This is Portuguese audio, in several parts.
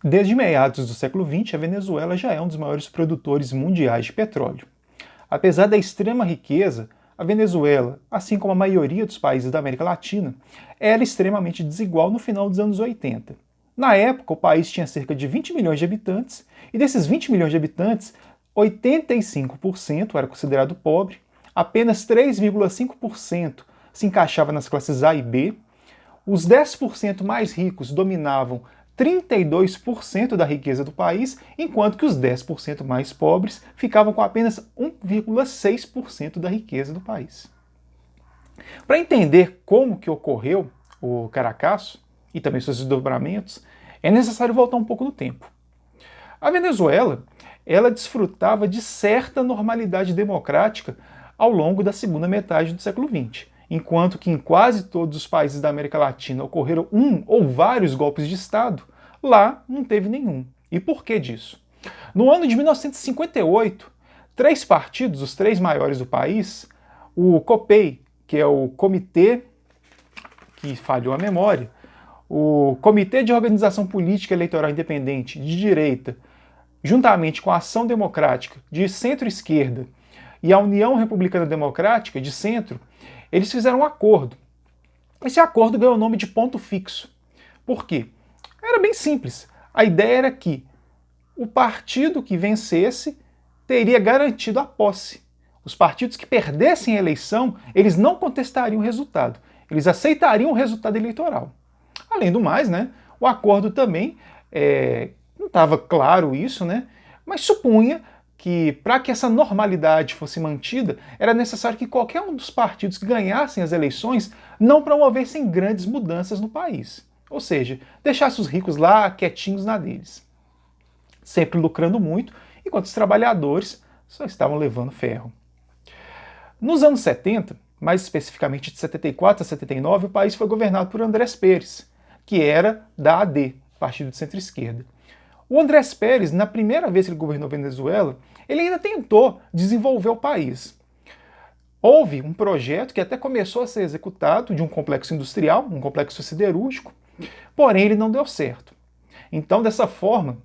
Desde meados do século XX, a Venezuela já é um dos maiores produtores mundiais de petróleo. Apesar da extrema riqueza, a Venezuela, assim como a maioria dos países da América Latina, era extremamente desigual no final dos anos 80. Na época, o país tinha cerca de 20 milhões de habitantes, e desses 20 milhões de habitantes, 85% era considerado pobre, apenas 3,5% se encaixava nas classes A e B, os 10% mais ricos dominavam 32% da riqueza do país, enquanto que os 10% mais pobres ficavam com apenas 1,6% da riqueza do país. Para entender como que ocorreu o Caracaço e também seus desdobramentos, é necessário voltar um pouco no tempo. A Venezuela, ela desfrutava de certa normalidade democrática ao longo da segunda metade do século XX, enquanto que em quase todos os países da América Latina ocorreram um ou vários golpes de Estado, lá não teve nenhum. E por que disso? No ano de 1958, três partidos, os três maiores do país, o COPEI, que é o Comitê que falhou a memória, o Comitê de Organização Política Eleitoral Independente de direita, juntamente com a Ação Democrática de centro-esquerda e a União Republicana Democrática de centro, eles fizeram um acordo. Esse acordo ganhou o nome de ponto fixo. Por quê? Era bem simples. A ideia era que o partido que vencesse teria garantido a posse. Os partidos que perdessem a eleição, eles não contestariam o resultado. Eles aceitariam o resultado eleitoral. Além do mais, né, o acordo também, não estava claro isso, né, mas supunha que, para que essa normalidade fosse mantida, era necessário que qualquer um dos partidos que ganhassem as eleições não promovessem grandes mudanças no país. Ou seja, deixasse os ricos lá quietinhos na deles. Sempre lucrando muito, enquanto os trabalhadores só estavam levando ferro. Nos anos 70, mais especificamente de 74 a 79, o país foi governado por Andrés Pérez, que era da AD, Partido de Centro-Esquerda. O Andrés Pérez, na primeira vez que ele governou a Venezuela, ele ainda tentou desenvolver o país. Houve um projeto que até começou a ser executado de um complexo industrial, um complexo siderúrgico, porém ele não deu certo. Então, dessa forma,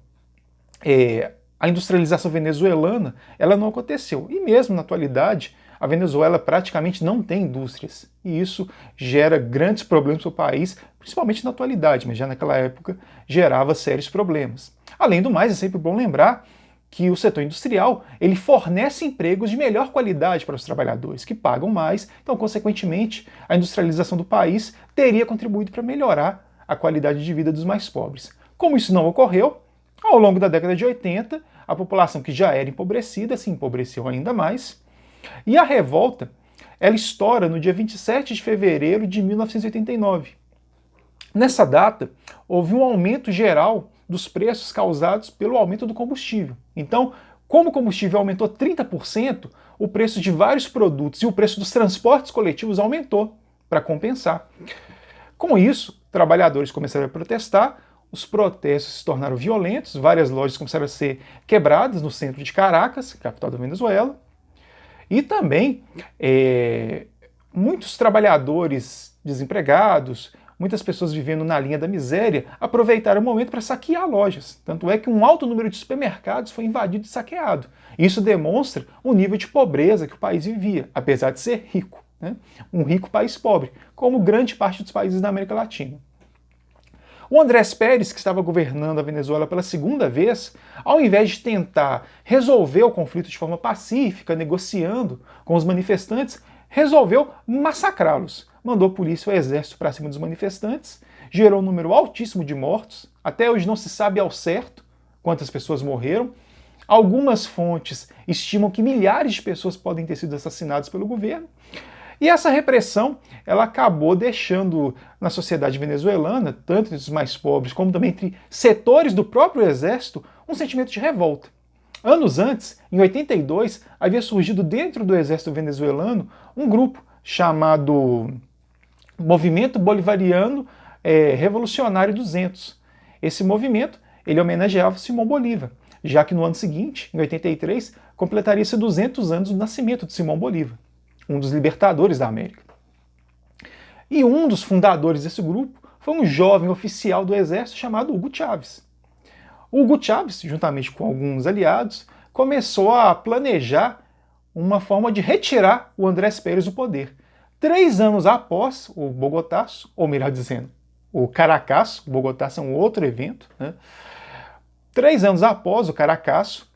a industrialização venezuelana ela não aconteceu. E mesmo na atualidade, a Venezuela praticamente não tem indústrias. E isso gera grandes problemas para o país, principalmente na atualidade, mas já naquela época gerava sérios problemas. Além do mais, é sempre bom lembrar que o setor industrial ele fornece empregos de melhor qualidade para os trabalhadores, que pagam mais, então, consequentemente, a industrialização do país teria contribuído para melhorar a qualidade de vida dos mais pobres. Como isso não ocorreu, ao longo da década de 80, a população que já era empobrecida se empobreceu ainda mais, e a revolta ela estoura no dia 27 de fevereiro de 1989. Nessa data, houve um aumento geral dos preços causados pelo aumento do combustível. Então, como o combustível aumentou 30%, o preço de vários produtos e o preço dos transportes coletivos aumentou para compensar. Com isso, trabalhadores começaram a protestar, os protestos se tornaram violentos, várias lojas começaram a ser quebradas no centro de Caracas, capital da Venezuela, e também muitos trabalhadores desempregados, muitas pessoas vivendo na linha da miséria, aproveitaram o momento para saquear lojas. Tanto é que um alto número de supermercados foi invadido e saqueado. Isso demonstra o nível de pobreza que o país vivia, apesar de ser rico, né? Um rico país pobre, como grande parte dos países da América Latina. O Andrés Pérez, que estava governando a Venezuela pela segunda vez, ao invés de tentar resolver o conflito de forma pacífica, negociando com os manifestantes, resolveu massacrá-los. Mandou polícia e o exército para cima dos manifestantes, gerou um número altíssimo de mortos. Até hoje não se sabe ao certo quantas pessoas morreram. Algumas fontes estimam que milhares de pessoas podem ter sido assassinadas pelo governo. E essa repressão ela acabou deixando na sociedade venezuelana, tanto entre os mais pobres como também entre setores do próprio exército, um sentimento de revolta. Anos antes, em 82, havia surgido dentro do exército venezuelano um grupo chamado Movimento Bolivariano Revolucionário 200. Esse movimento ele homenageava Simão Bolívar, já que no ano seguinte, em 83, completaria-se 200 anos do nascimento de Simão Bolívar, um dos libertadores da América. E um dos fundadores desse grupo foi um jovem oficial do exército chamado Hugo Chávez. Hugo Chávez, juntamente com alguns aliados, começou a planejar uma forma de retirar o Andrés Pérez do poder. 3 anos após o Bogotaço, ou melhor dizendo, o Caracaço, o Bogotaço é um outro evento, né? 3 anos após o Caracaço,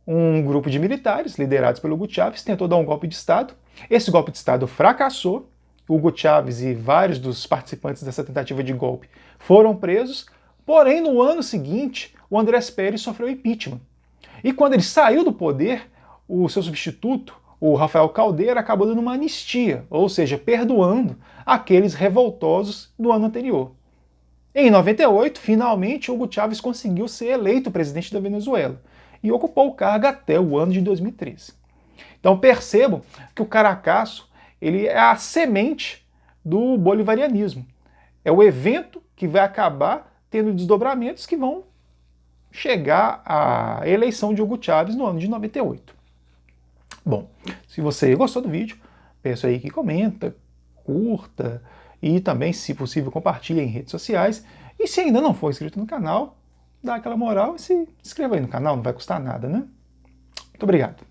um grupo de militares, liderados pelo Hugo Chávez, tentou dar um golpe de Estado. Esse golpe de Estado fracassou. Hugo Chávez e vários dos participantes dessa tentativa de golpe foram presos. Porém, no ano seguinte, o Andrés Pérez sofreu impeachment. E quando ele saiu do poder, o seu substituto, o Rafael Caldeira, acabou dando uma anistia, ou seja, perdoando aqueles revoltosos do ano anterior. Em 98, finalmente, Hugo Chávez conseguiu ser eleito presidente da Venezuela e ocupou o cargo até o ano de 2013. Então percebam que o Caracaço ele é a semente do bolivarianismo. É o evento que vai acabar tendo desdobramentos que vão chegar à eleição de Hugo Chávez no ano de 98. Bom, se você gostou do vídeo, peço aí que comenta, curta e também, se possível, compartilhe em redes sociais. E se ainda não for inscrito no canal, dá aquela moral e se inscreva aí no canal, não vai custar nada, né? Muito obrigado.